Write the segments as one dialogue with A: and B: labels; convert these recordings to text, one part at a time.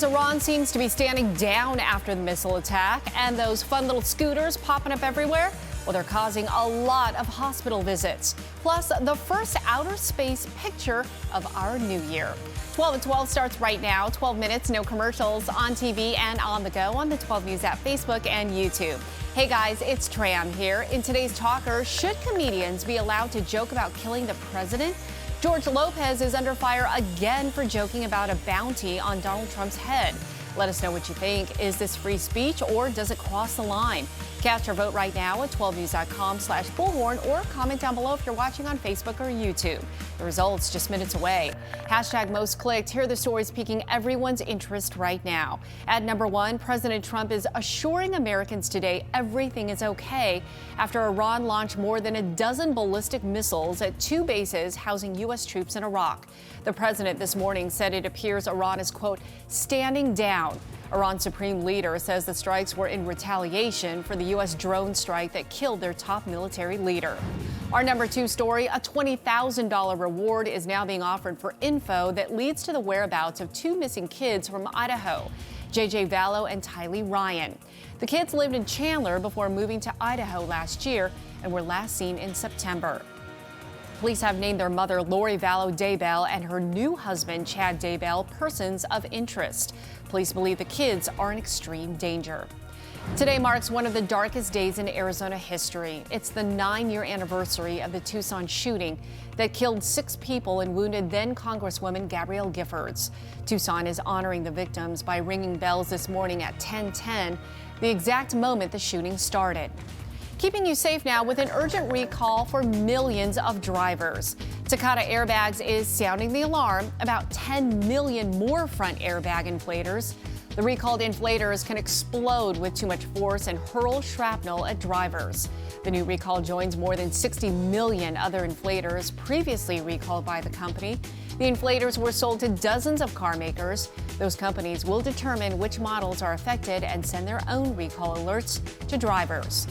A: Iran seems to be standing down after the missile attack, and those fun little scooters popping up everywhere, well, they're causing a lot of hospital visits. Plus, the first outer space picture of our new year. 12 at 12 starts right now. 12 minutes, no commercials, on TV and on the go on the 12 News app, Facebook and YouTube. Hey guys, it's Tram here. In today's Talker, should comedians be allowed to joke about killing the president? George Lopez is under fire again for joking about a bounty on Donald Trump's head. Let us know what you think. Is this free speech or does it cross the line? Cast your vote right now at 12news.com/bullhorn or comment down below if you're watching on Facebook or YouTube. The results just minutes away. Hashtag most clicked. Here are the stories piquing everyone's interest right now. At number one, President Trump is assuring Americans today everything is okay after Iran launched more than a dozen ballistic missiles at two bases housing U.S. troops in Iraq. The president this morning said it appears Iran is, quote, standing down. Iran's supreme leader says the strikes were in retaliation for the U.S. drone strike that killed their top military leader. Our number two story, a $20,000 reward is now being offered for info that leads to the whereabouts of two missing kids from Idaho, JJ Vallow and Tylee Ryan. The kids lived in Chandler before moving to Idaho last year and were last seen in September. Police have named their mother, Lori Vallow Daybell, and her new husband, Chad Daybell, persons of interest. Police believe the kids are in extreme danger. Today marks one of the darkest days in Arizona history. It's the 9-year anniversary of the Tucson shooting that killed 6 people and wounded then Congresswoman Gabrielle Giffords. Tucson is honoring the victims by ringing bells this morning at 10:10, the exact moment the shooting started. Keeping you safe now with an urgent recall for millions of drivers. Takata Airbags is sounding the alarm about 10 million more front airbag inflators. The recalled inflators can explode with too much force and hurl shrapnel at drivers. The new recall joins more than 60 million other inflators previously recalled by the company. The inflators were sold to dozens of car makers. Those companies will determine which models are affected and send their own recall alerts to drivers.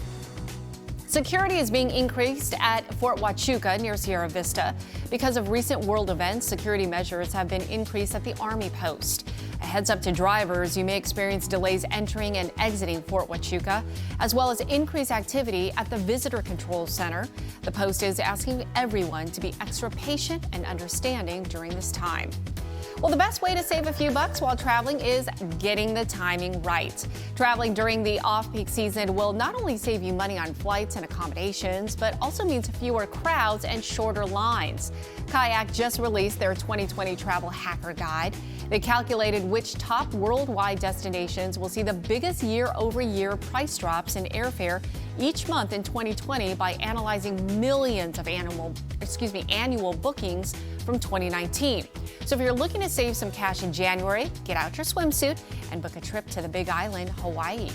A: Security is being increased at Fort Huachuca near Sierra Vista. Because of recent world events, security measures have been increased at the Army post. A heads up to drivers, you may experience delays entering and exiting Fort Huachuca, as well as increased activity at the Visitor Control Center. The post is asking everyone to be extra patient and understanding during this time. Well, the best way to save a few bucks while traveling is getting the timing right. Traveling during the off-peak season will not only save you money on flights and accommodations, but also means fewer crowds and shorter lines. Kayak just released their 2020 Travel Hacker Guide. They calculated which top worldwide destinations will see the biggest year-over-year price drops in airfare each month in 2020 by analyzing millions of annual bookings from 2019. So if you're looking to save some cash in January, get out your swimsuit and book a trip to the Big Island, Hawaii.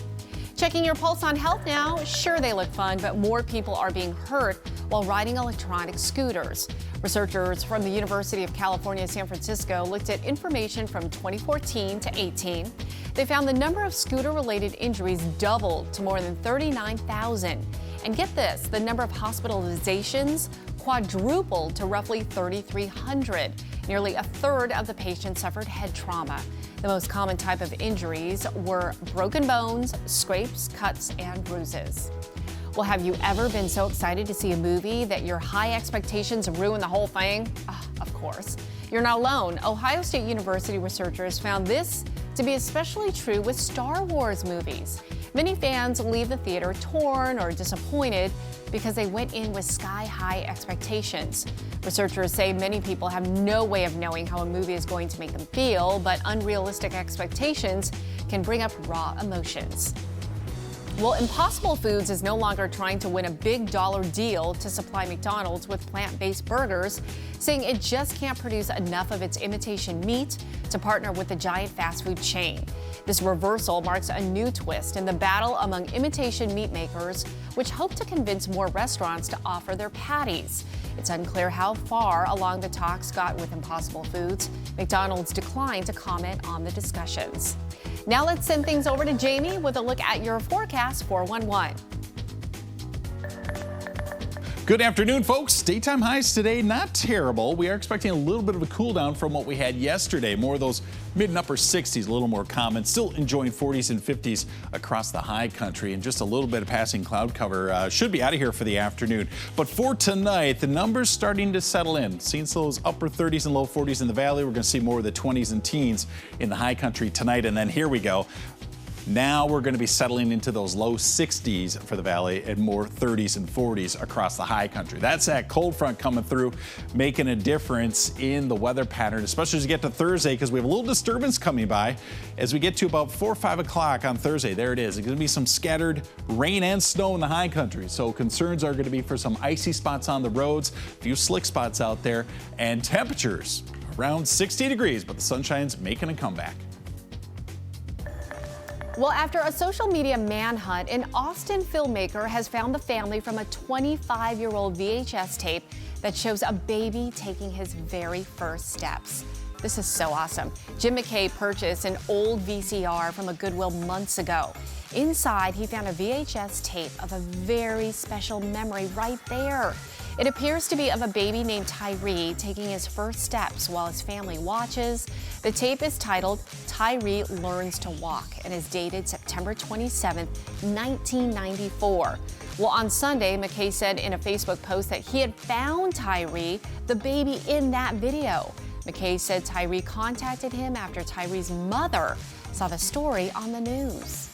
A: Checking your pulse on health now. Sure, they look fun, but more people are being hurt while riding electronic scooters. Researchers from the University of California, San Francisco looked at information from 2014 to 18. They found the number of scooter-related injuries doubled to more than 39,000. And get this, the number of hospitalizations quadrupled to roughly 3,300. Nearly a third of the patients suffered head trauma. The most common type of injuries were broken bones, scrapes, cuts, and bruises. Well, have you ever been so excited to see a movie that your high expectations ruin the whole thing? Of course. You're not alone. Ohio State University researchers found this to be especially true with Star Wars movies. Many fans leave the theater torn or disappointed because they went in with sky-high expectations. Researchers say many people have no way of knowing how a movie is going to make them feel, but unrealistic expectations can bring up raw emotions. Well, Impossible Foods is no longer trying to win a big dollar deal to supply McDonald's with plant-based burgers, saying it just can't produce enough of its imitation meat to partner with the giant fast food chain. This reversal marks a new twist in the battle among imitation meat makers, which hope to convince more restaurants to offer their patties. It's unclear how far along the talks got with Impossible Foods. McDonald's declined to comment on the discussions. Now let's send things over to Jamie with a look at your forecast 411.
B: Good afternoon, folks. Daytime highs today, not terrible. We are expecting a little bit of a cool down from what we had yesterday. More of those Mid and upper 60s, a little more common. Still enjoying 40s and 50s across the high country, and just a little bit of passing cloud cover. Should be out of here for the afternoon. But for tonight, the numbers starting to settle in. Seeing those upper 30s and low 40s in the valley. We're going to see more of the 20s and teens in the high country tonight. And then here we go. Now we're going to be settling into those low 60s for the valley and more 30s and 40s across the high country. That's that cold front coming through, making a difference in the weather pattern, especially as you get to Thursday, because we have a little disturbance coming by as we get to about 4 or 5 o'clock on Thursday. There it is. There's going to be some scattered rain and snow in the high country. So concerns are going to be for some icy spots on the roads, a few slick spots out there, and temperatures around 60 degrees, but the sunshine's making a comeback.
A: Well, after a social media manhunt, an Austin filmmaker has found the family from a 25-year-old VHS tape that shows a baby taking his very first steps. This is so awesome. Jim McKay purchased an old VCR from a Goodwill months ago. Inside, he found a VHS tape of a very special memory right there. It appears to be of a baby named Tyree taking his first steps while his family watches. The tape is titled Tyree Learns to Walk and is dated September 27, 1994. Well, on Sunday, McKay said in a Facebook post that he had found Tyree, the baby in that video. McKay said Tyree contacted him after Tyree's mother saw the story on the news.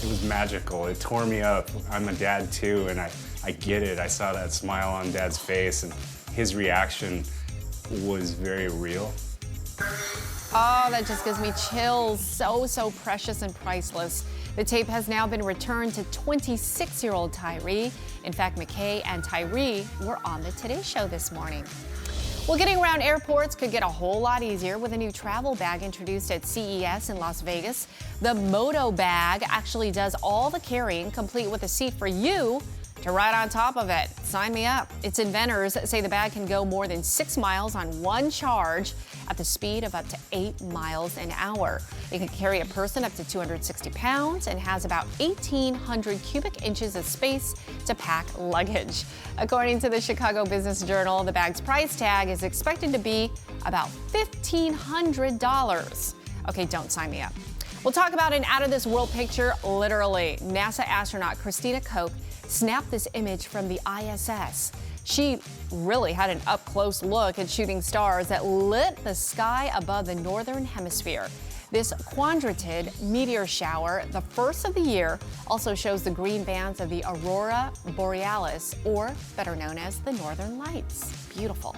C: It was magical. It tore me up. I'm a dad too, and I get it. I saw that smile on Dad's face, and his reaction was very real.
A: Oh, that just gives me chills. So precious and priceless. The tape has now been returned to 26-year-old Tyree. In fact, McKay and Tyree were on the Today Show this morning. Well, getting around airports could get a whole lot easier with a new travel bag introduced at CES in Las Vegas. The Motobag actually does all the carrying, complete with a seat for you to ride on top of it. Sign me up. Its inventors say the bag can go more than 6 miles on one charge at the speed of up to 8 miles an hour. It can carry a person up to 260 pounds and has about 1,800 cubic inches of space to pack luggage. According to the Chicago Business Journal, the bag's price tag is expected to be about $1,500. Okay, don't sign me up. We'll talk about an out-of-this-world picture, literally. NASA astronaut Christina Koch snapped this image from the ISS. She really had an up-close look at shooting stars that lit the sky above the northern hemisphere. This quadranted meteor shower, the first of the year, also shows the green bands of the Aurora Borealis, or better known as the Northern Lights. Beautiful.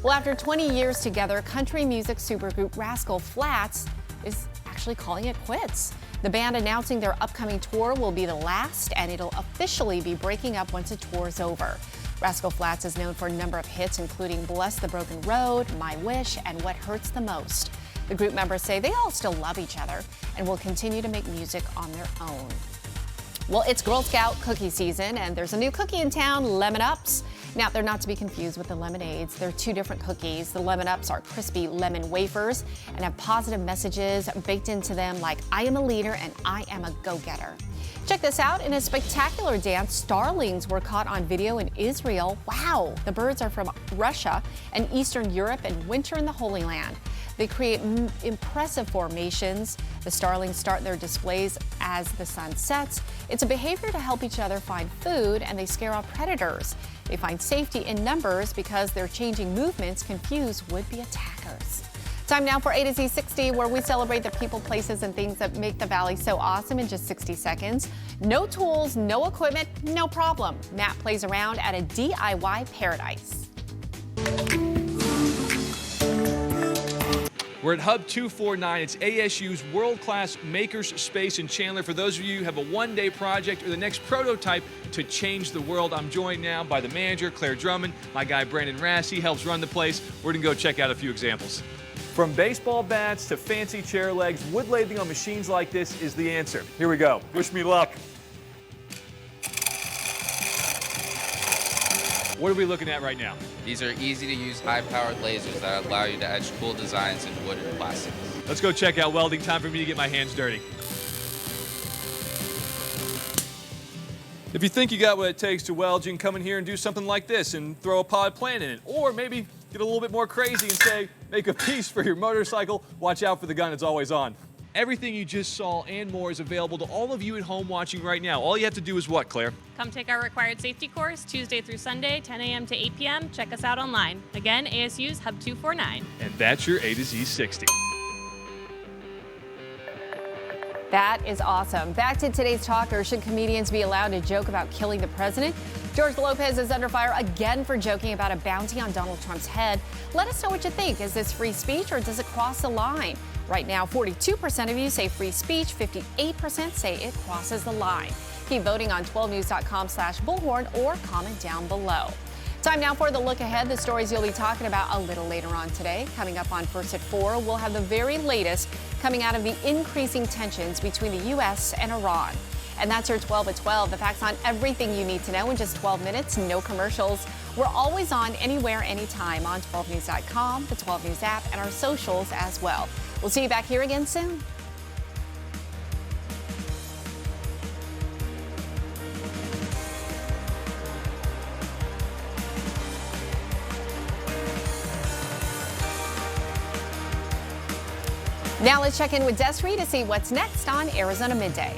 A: Well, after 20 years together, country music supergroup Rascal Flats is actually calling it quits. The band announcing their upcoming tour will be the last, and it'll officially be breaking up once the tour is over. Rascal Flats is known for a number of hits, including Bless the Broken Road, My Wish, and What Hurts the Most. The group members say they all still love each other and will continue to make music on their own. Well, it's Girl Scout cookie season, and there's a new cookie in town, Lemon Ups. Now, they're not to be confused with the lemonades. They're two different cookies. The Lemon Ups are crispy lemon wafers and have positive messages baked into them like I am a leader and I am a go-getter. Check this out. In a spectacular dance, starlings were caught on video in Israel. Wow! The birds are from Russia and Eastern Europe and winter in the Holy Land. They create impressive formations. The starlings start their displays as the sun sets. It's a behavior to help each other find food, and they scare off predators. They find safety in numbers because their changing movements confuse would-be attackers. Time now for A to Z 60, where we celebrate the people, places, and things that make the Valley so awesome in just 60 seconds. No tools, no equipment, no problem. Matt plays around at a DIY paradise.
D: We're at Hub 249. It's ASU's world-class makers space in Chandler. For those of you who have a one-day project or the next prototype to change the world, I'm joined now by the manager, Claire Drummond, my guy, Brandon Rass. He helps run the place. We're going to go check out a few examples. From baseball bats to fancy chair legs, wood lathing on machines like this is the answer. Here we go. Wish me luck. What are we looking at right now?
E: These are easy-to-use, high-powered lasers that allow you to etch cool designs in wood and plastics.
D: Let's go check out welding. Time for me to get my hands dirty. If you think you got what it takes to weld, you can come in here and do something like this and throw a potted plant in it. Or maybe get a little bit more crazy and say, make a piece for your motorcycle. Watch out for the gun, it's always on. Everything you just saw and more is available to all of you at home watching right now. All you have to do is what, Claire?
F: Come take our required safety course Tuesday through Sunday, 10 a.m. to 8 p.m. Check us out online. Again, ASU's Hub 249.
D: And that's your A to Z 60.
A: That is awesome. Back to today's talker. Should comedians be allowed to joke about killing the president? George Lopez is under fire again for joking about a bounty on Donald Trump's head. Let us know what you think. Is this free speech or does it cross the line? Right now, 42% of you say free speech, 58% say it crosses the line. Keep voting on 12news.com/bullhorn or comment down below. Time now for the look ahead, the stories you'll be talking about a little later on today. Coming up on First at 4, we'll have the very latest coming out of the increasing tensions between the U.S. and Iran. And that's your 12 at 12, the facts on everything you need to know in just 12 minutes, no commercials. We're always on anywhere, anytime on 12news.com, the 12 News app, and our socials as well. We'll see you back here again soon. Now let's check in with Desiree to see what's next on Arizona Midday.